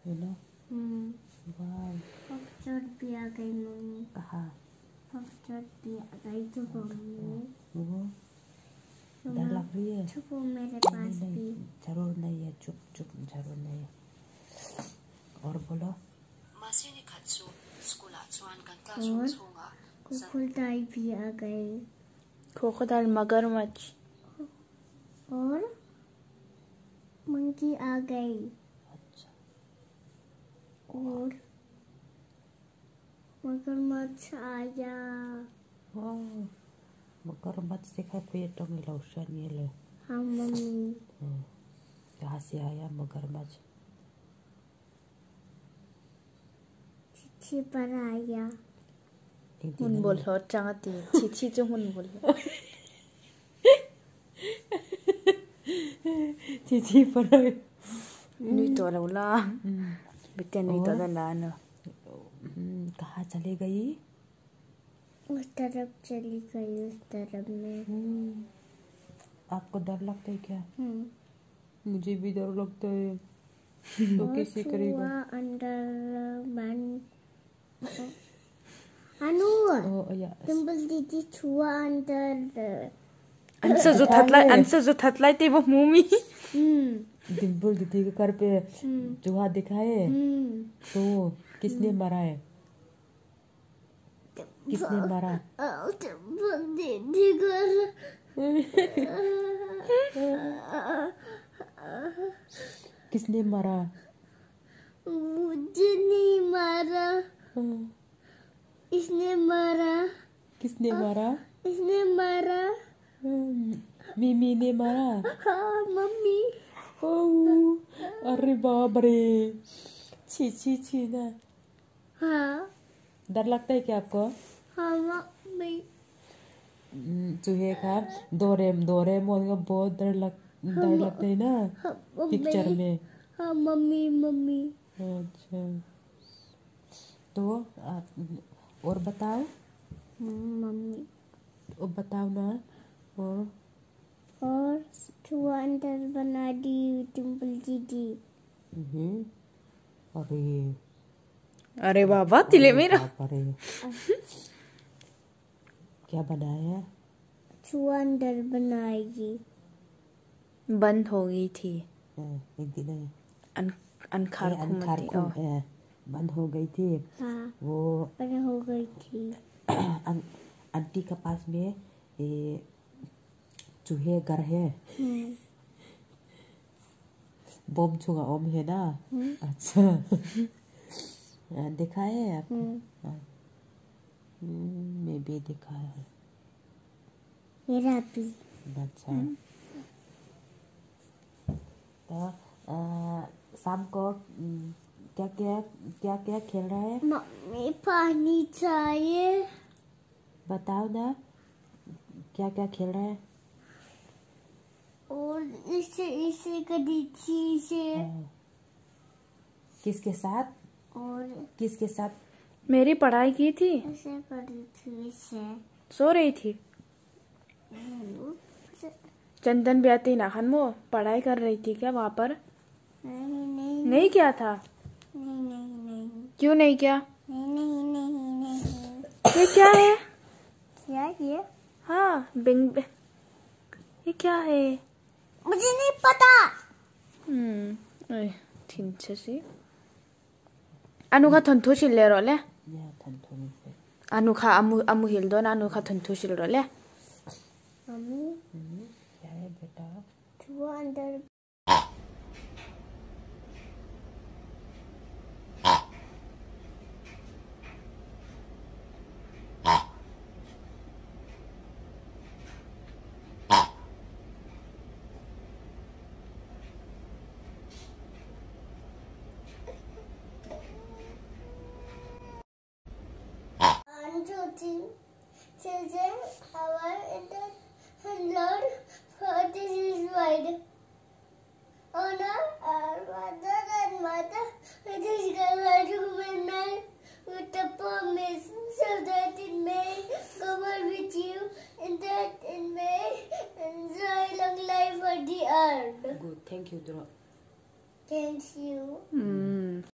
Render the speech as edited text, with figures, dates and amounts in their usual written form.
You know? Wow. Picture भी आ गई mummy. कहाँ? Picture भी आ गई तो मम्मी. वो डर लग रही है. छुपो मेरे पास भी. जरूर नहीं है. चुप चुप जरूर नहीं है. और बोलो. और क्रोकोडाइल भी आ गए. क्रोकोडाइल मगरमच्छ. और मंकी आ गई. अच्छा. और मगरमच्छ आया. मगरमच्छ देखा पेट में लोशन ये ले. हाँ मम्मी. कहाँ से आया मगरमच्छ? चिट्ठी पर आया. हुन बोल हो चाहती चिट्ठी जो हुन बोल. चिट्ठी पर नुई तो लौला. बिटे नुई तो लाना. कहाँ चली गई? उस तरफ चली गई. उस तरफ में. आपको डर लगता है क्या? मुझे भी डर लगता है. तो कैसे करेगा? अंदर बंद. अनु डिम्पल दीदी छुआ अंदर. अंसर जो थतलाई ते वो मूमी. डिम्पल दीदी के घर पे चूहा दिखाए. तो किसने मारा है? किसने मारा? डिम्पल दीदी घर. किसने मारा? मुझे नहीं मारा. इसने मारा. किसने मारा? इसने मारा. मिमी ने मारा. हाँ मम्मी. अरे बाप रे. छी छी छी ना. हाँ. डर लगता है क्या आपको? हाँ मम्मी. चूहे का डोरेमोन का बहुत डर लगता है ना. पिक्चर में. हाँ मम्मी. अच्छा. तो और बताओ. मम्मी. और बताओ ना. और चूहा अंदर बना दी डिम्पल दीदी. अरे बाबा तिले मेरा. क्या बनाया? चूहा अंदर बनाएगी. बंद हो गई थी. एक दिन अनखार बंद हो गई थी. हाँ. वो बंद हो गई थी. आंटी के पास में चूहे घर है. बम छुआ ओम है ना. अच्छा. देखा है आपको? मैं भी देखा है. मेरा भी. अच्छा. तो शाम को क्या खेल रहा है? मम्मी पानी चाहिए. बताओ ना. क्या खेल रहा है? और इसे करी थी से. किसके साथ? और किसके साथ? मेरी पढ़ाई की थी. ऐसे करी थी से. सो रही थी. चंदन ब्याती ना खान वो पढ़ाई कर रही थी क्या वहाँ पर? नहीं क्या था? नहीं. क्यों नहीं क्या? नहीं. ये क्या है? क्या ये? हाँ ये क्या है? मुझे नहीं पता. ठीक से अनुखा थंथु शिले रोले. अनुखा अमु हिलदो ना अनुखा थंथु शिल रोले. मम्मी. क्या है बेटा? चूहा अंदर. Children, our Lord, for this is wide. Honor our father and mother, which is covered midnight with the promise, so that it may cover with you, and that it may enjoy long life for the earth. Good, thank you, Dro. Thank you.